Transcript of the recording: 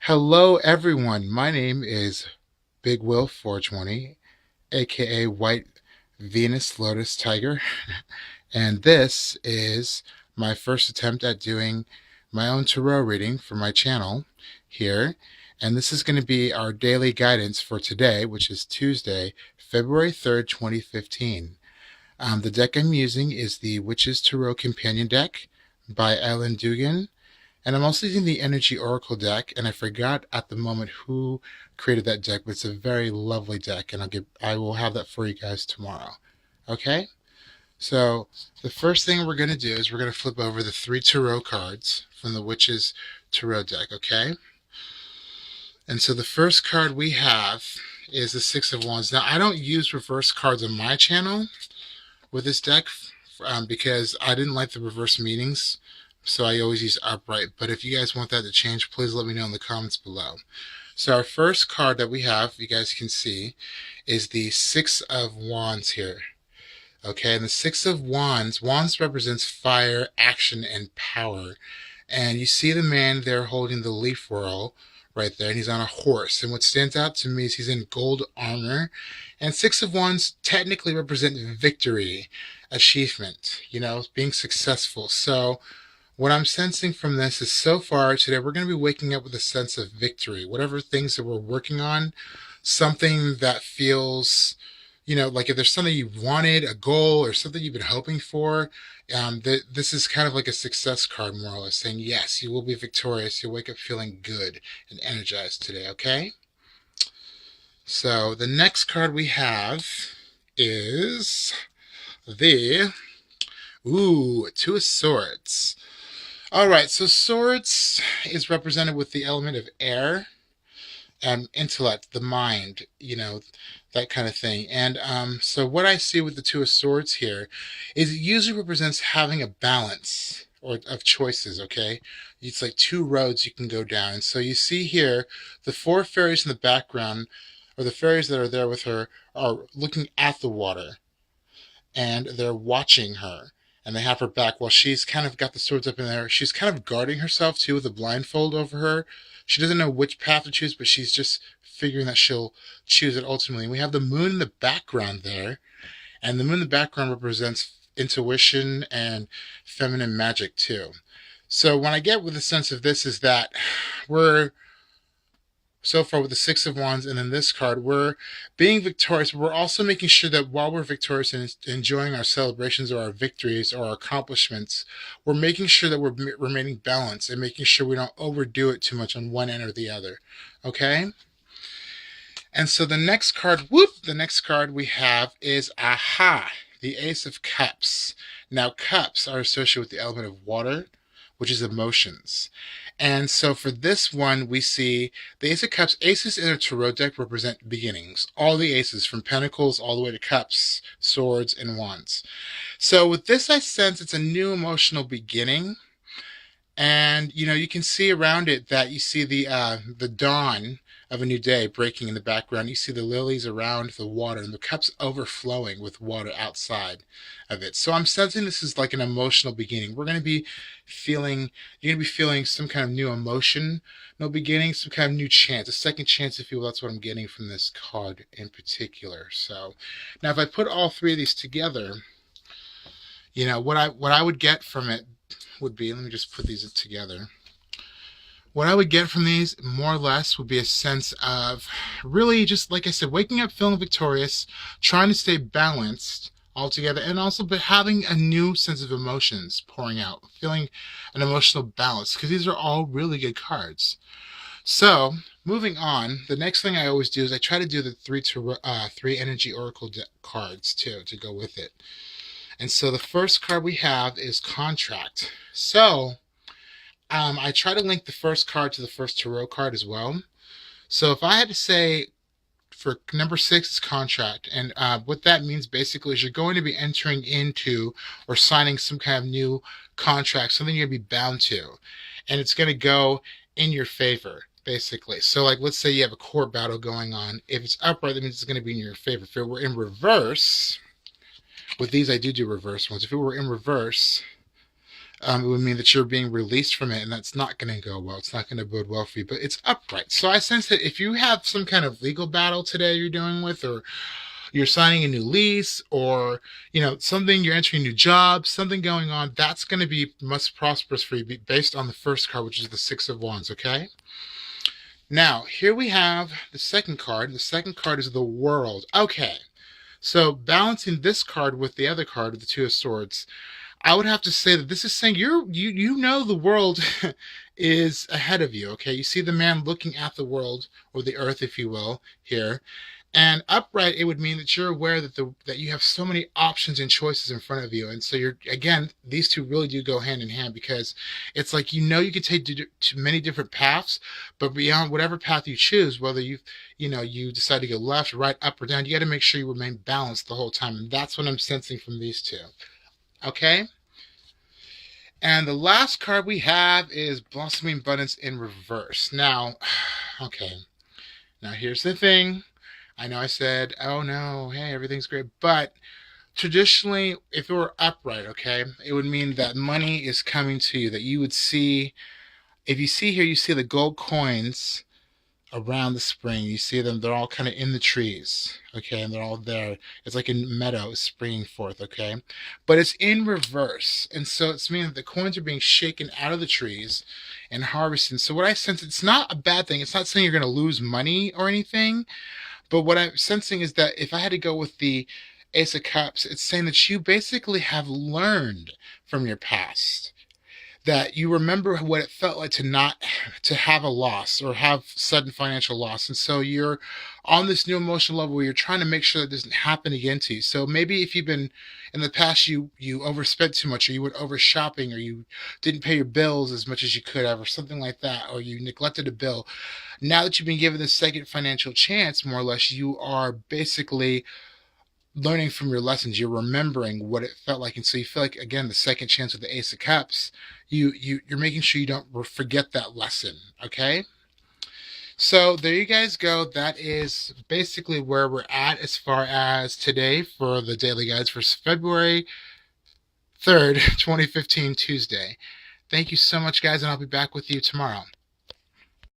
Hello, everyone. My name is Big Will 420, aka White Venus Lotus Tiger, and this is my first attempt at doing my own tarot reading for my channel here. And this is going to be our daily guidance for today, which is Tuesday, February 3rd, 2015. The deck I'm using is the Witch's Tarot Companion deck by Ellen Dugan. And I'm also using the Energy Oracle deck, and I forgot at the moment who created that deck, but it's a very lovely deck, and I will have that for you guys tomorrow. Okay? So the first thing we're going to do is we're going to flip over the 3 tarot cards from the Witch's Tarot deck, okay? And so the first card we have is the 6 of Wands. Now, I don't use reverse cards on my channel with this deck because I didn't like the reverse meanings. So I always use upright. But if you guys want that to change, please let me know in the comments below. So our first card that we have, you guys can see, is the 6 of Wands here. Okay, and the 6 of Wands represents fire, action, and power. And you see the man there holding the leaf whirl right there, and he's on a horse. And what stands out to me is he's in gold armor. And 6 of Wands technically represent victory, achievement, being successful. So what I'm sensing from this is so far today, we're going to be waking up with a sense of victory. Whatever things that we're working on, something that feels, like if there's something you wanted, a goal, or something you've been hoping for, this is kind of like a success card, more or less, saying, yes, you will be victorious. You'll wake up feeling good and energized today, okay? So the next card we have is the, 2 of Swords. All right, so Swords is represented with the element of air and intellect, the mind, that kind of thing. And so what I see with the 2 of Swords here is it usually represents having a balance of choices, okay? It's like 2 roads you can go down. And so you see here the 4 fairies in the background, or the fairies that are there with her, are looking at the water, and they're watching her. And they have her back while she's kind of got the swords up in there. She's kind of guarding herself, too, with a blindfold over her. She doesn't know which path to choose, but she's just figuring that she'll choose it ultimately. And we have the moon in the background there. And the moon in the background represents intuition and feminine magic, too. So when I get with the sense of this is that we're, so far with the 6 of Wands and then this card, we're being victorious, but we're also making sure that while we're victorious and enjoying our celebrations or our victories or our accomplishments, we're making sure that we're remaining balanced and making sure we don't overdo it too much on one end or the other. Okay? And so the next card, the next card we have is, the Ace of Cups. Now, cups are associated with the element of water, which is emotions. And so for this one, we see the Ace of Cups. Aces in a tarot deck represent beginnings. All the aces, from pentacles all the way to cups, swords, and wands. So with this, I sense it's a new emotional beginning. And, you can see around it that you see the dawn of a new day breaking in the background. You see the lilies around the water and the cups overflowing with water outside of it. So I'm sensing this is like an emotional beginning. You're going to be feeling some kind of new emotion, no beginning, some kind of new chance, a second chance, if you will. That's what I'm getting from this card in particular. So now if I put all 3 of these together, what I would get from it would be, let me just put these together. What I would get from these, more or less, would be a sense of really just, like I said, waking up feeling victorious, trying to stay balanced altogether, and also having a new sense of emotions pouring out, feeling an emotional balance, because these are all really good cards. So, moving on, the next thing I always do is I try to do the 3 Energy Oracle cards, too, to go with it. And so the first card we have is Contract. So I try to link the first card to the first tarot card as well. So if I had to say for number 6 is Contract, and what that means basically is you're going to be entering into or signing some kind of new contract, something you're going to be bound to, and it's going to go in your favor, basically. So like, let's say you have a court battle going on. If it's upright, that means it's going to be in your favor. If it were in reverse, with these I do reverse ones. If it were in reverse, It would mean that you're being released from it, and that's not going to go well. It's not going to bode well for you, but it's upright. So I sense that if you have some kind of legal battle today you're dealing with, or you're signing a new lease, or something, you're entering a new job, something going on, that's going to be most prosperous for you based on the first card, which is the Six of Wands. Okay. Now here we have the second card. The second card is the World. Okay. So balancing this card with the other card, the Two of Swords, I would have to say that this is saying you know the world is ahead of you. Okay, you see the man looking at the world, or the earth, if you will, here. And upright, it would mean that you're aware that you have so many options and choices in front of you, and so you're, again, these two really do go hand in hand, because it's like you can take to many different paths, but beyond whatever path you choose, whether you decide to go left, right, up, or down, you got to make sure you remain balanced the whole time, and that's what I'm sensing from these two. Okay. And the last card we have is Blossoming Abundance in reverse. Now, okay. Now here's the thing. I know I said, oh no, hey, everything's great. But traditionally, if it were upright, okay, it would mean that money is coming to you, that you would see, if you see here, you see the gold coins around the spring. You see them, they're all kind of in the trees, okay, and they're all there. It's like a meadow springing forth, okay, but it's in reverse, and so it's meaning that the coins are being shaken out of the trees and harvested. So what I sense, it's not a bad thing. It's not saying you're going to lose money or anything, but what I'm sensing is that if I had to go with the Ace of Cups, it's saying that you basically have learned from your past, that you remember what it felt like to have a loss, or have sudden financial loss, and so you're on this new emotional level where you're trying to make sure that doesn't happen again to you. So maybe if you've been in the past, you overspent too much, or you went over shopping, or you didn't pay your bills as much as you could have, or something like that, or you neglected a bill. Now that you've been given the second financial chance, more or less, you are basically learning from your lessons. You're remembering what it felt like, and so you feel like, again, the second chance with the Ace of Cups, you're making sure you don't forget that lesson. Okay, so there you guys go. That is basically where we're at as far as today for the daily guides for February 3rd 2015, Tuesday. Thank you so much, guys, and I'll be back with you tomorrow.